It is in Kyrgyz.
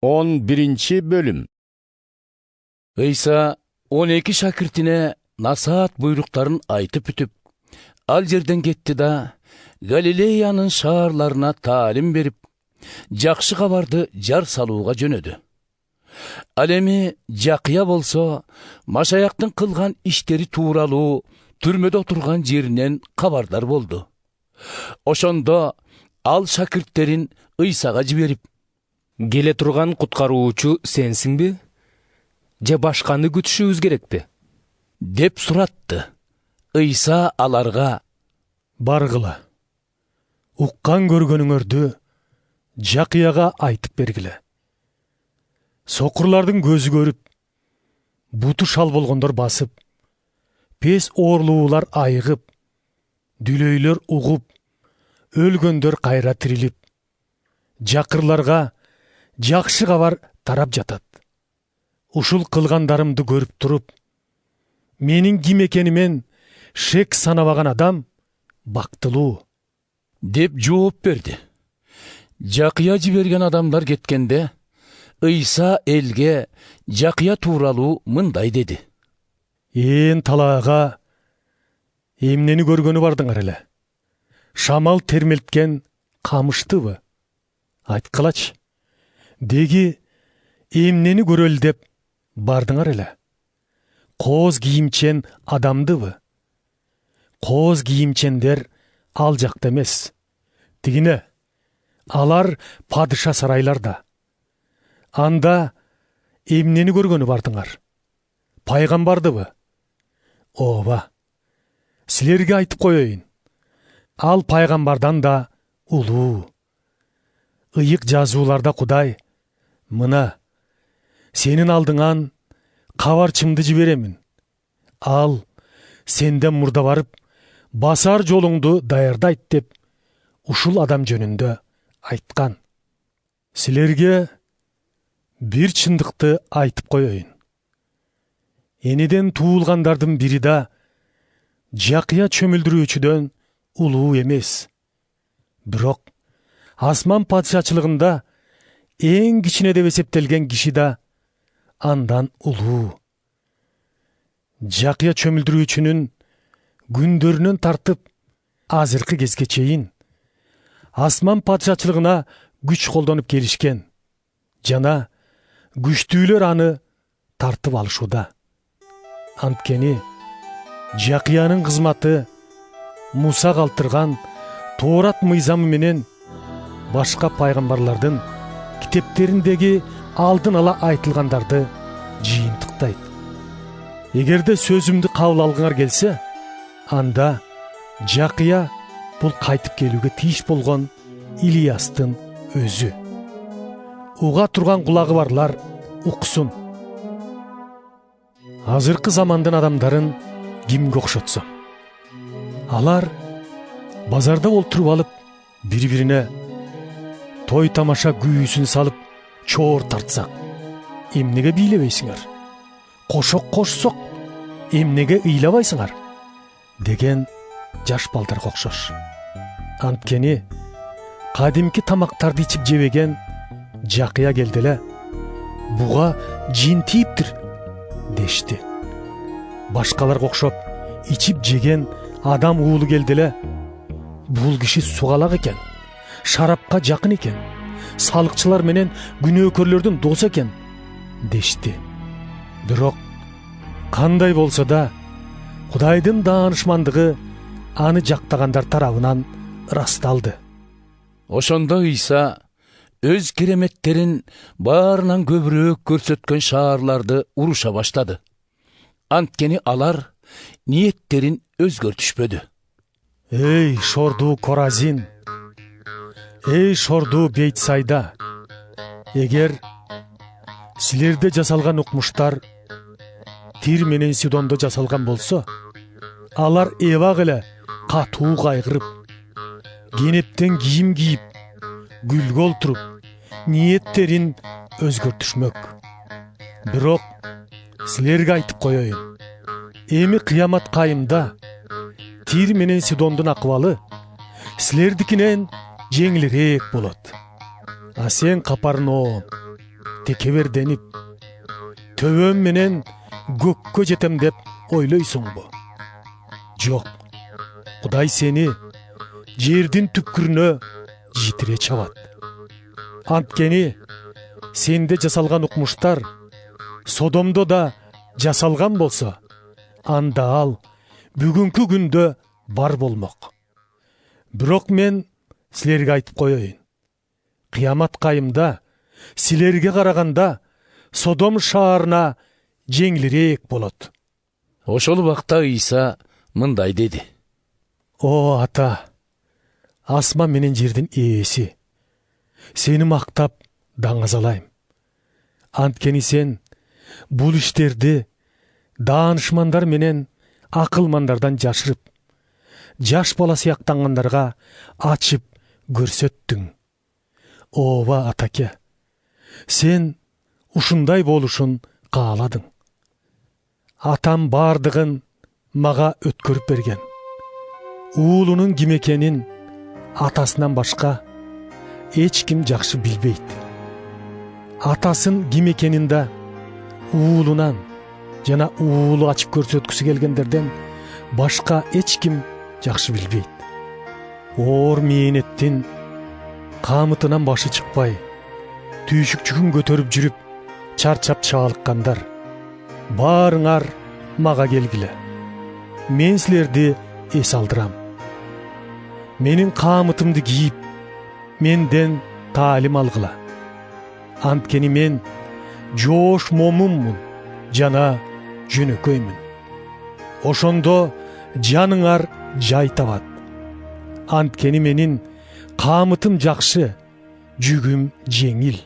11 bölüm. Ыйса 12 шакиртине насаат буйруктарын айтып бүтүп, ал жерден кетти да Галилеянын шаарларына таалим берип, жакшы кабарды жар салууга жөнөдү. Ал эми Жакыя болсо, Машаяктын кылган иштери тууралуу түрмөдө отурган жеринен кабардар болду. Ошондо ал шакирттерин Ыйсага жиберип: Келе турган куткаруучу сенсиңби? Же башканы күтүшүбүз керекпи? деп суратты. Ыйса аларга: Баргыла. Уккан көргөнүңөрдү Жакыяга айтып бергиле. Сокурлардын көзү көрүп, буту шал болгондор басып, пес оорлуулар айыгып, дүлөйлөр угуп, өлгөндөр кайра тирилип, жакырларга жакшы кабар тарап жатат. Ушул кылгандарымды көрүп туруп, менин ким экенимен шек санабаган адам бактылуу деп жооп берди. Жакыя жиберген адамдар кеткенде, Ыйса элге Жакыя тууралуу мындай деди: Талаага эмнени көргөнү бардыңар эле? Шамал термелткен камыштыбы? Айткылачы. Деги эмнени көрөлү деп бардыңар эле? Кооз кийимчен адамдыбы? Кооз кийимчендер ал жакта эмес. Тигине, алар падыша сарайларда. Анда эмнени көргөнү бардыңар? Пайгамбардыбы? Ооба. Силерге айтып коеюн. Ал пайгамбардан да улуу. Ыйык жазууларда Кудай: мына, сенин алдыңан кабарчымды жиберемин. Ал сенден мурда барып, басар жолуңду даярдайт деп ушул адам жөнүндө айткан. Силерге бир чындыкты айтып коеюн. Эниден туулгандардын бири да Жакыя чөмүлдүрүүчүдөн улуу эмес. Бирок асман падышачылыгында эң кичине деп эсептелген киши да андан улуу. Жакыя чөмүлдүрүүчүнүн күндөрүнөн тартып азыркы кезге чейин асман падышачылыгына күч колдонуп келишкен жана күчтүүлөр аны тартып алышууда. Анткени Жакыянын кызматы Муса калтырган Тоорат мыйзамы менен башка пайгамбарлардын китептериндеги алдын ала айтылгандарды жыйынтыктайт. Эгерде сөзүмдү кабыл алгыңар келсе, анда Жакыя бул кайтып келүүгө тийиш болгон Илиястын өзү. Уга турган кулагы барлар уксун. Азыркы замандын адамдарын кимге окшотсом? Алар базарда олтуруп алып, бири-бирине той тамаша күйүүсүн салып, чоор тартсак, эмнеге бийлебейсиңер? Кошок кошсок, эмнеге ыйлабайсыңар? Деген жаш балдарга окшош. Анткени кадимки тамактарды ичип жебеген Жакыя келди эле, буга жин тийиптир дешти. Башкаларга окшоп ичип жеген адам уулу келди эле, бул киши сугалак экен, шарапка жакын экен, салыкчылар менен күнөөкөрлөрдүн досу экен дешти. Бирок кандай болсо да Кудайдын даанышмандыгы аны жактагандар тарабынан ырасталды. Ошондо Ыйса өз кереметтерин баарынан көбүрөөк көрсөткөн шаарларды уруша баштады. Анткени алар ниеттерин өзгөртүшпөдү. Эй шордуу Коразин, эй шордуу Бейтсайда, эгер силерде жасалган укмуштар Тир менен Сидондо жасалган болсо, алар эбак эле катуу кайгырып, кенептен кийим кийип, гүлгө олтуруп, ниеттерин өзгөртүшмөк. Бирок силерге айтып коеюн, эми кыямат кайымда Тир менен Сидондун акыбалы силердикинен жеңилирээк болот. А сен Капарнаум, текеберденип, төбөм менен көккө жетем деп ойлойсуңбу? Жок. Кудай сени жердин түпкүрүнө житире чабат. Анткени сенде жасалган укмуштар Содомдо да жасалган болсо, анда ал бүгүнкү күндө бар болмок. Бирок мен силерге айтып коеюн. Кыямат кайымда силерге караганда Содом шаарына жеңилирээк болот. Ошол убакта Ийса мындай деди: О ата, асман менен жердин ээси, сени мактап даңазалайм. Анткени сен бул иштерди даанышмандар менен акылмандардан жашырып, жаш бала сыяктангандарга ачып көрсөттүң. Ооба атаке, сен ушундай болушун кааладың. Атам бардыгын мага өткөрүп берген. Уулунун ким экенин атасынан башка эч ким жакшы билбейт. Атасын ким экенин да уулунан жана уулу ачып көрсөткүсү келгендерден башка эч ким жакшы билбейт. Оор мээнеттин камытынан башы чыкпай, түйшүкчүгүн көтөрүп жүрүп, чарчап чаалыккандар, баарыңар мага келгиле. Мен силерди эс алдырам. Менин камытымды кийип, менден таалим алгыла. Анткени мен жоош момунмун жана жөнөкөймүн. Ошондо жаныңар жай табат. Анткени менин камытым жакшы, жүгүм жеңил.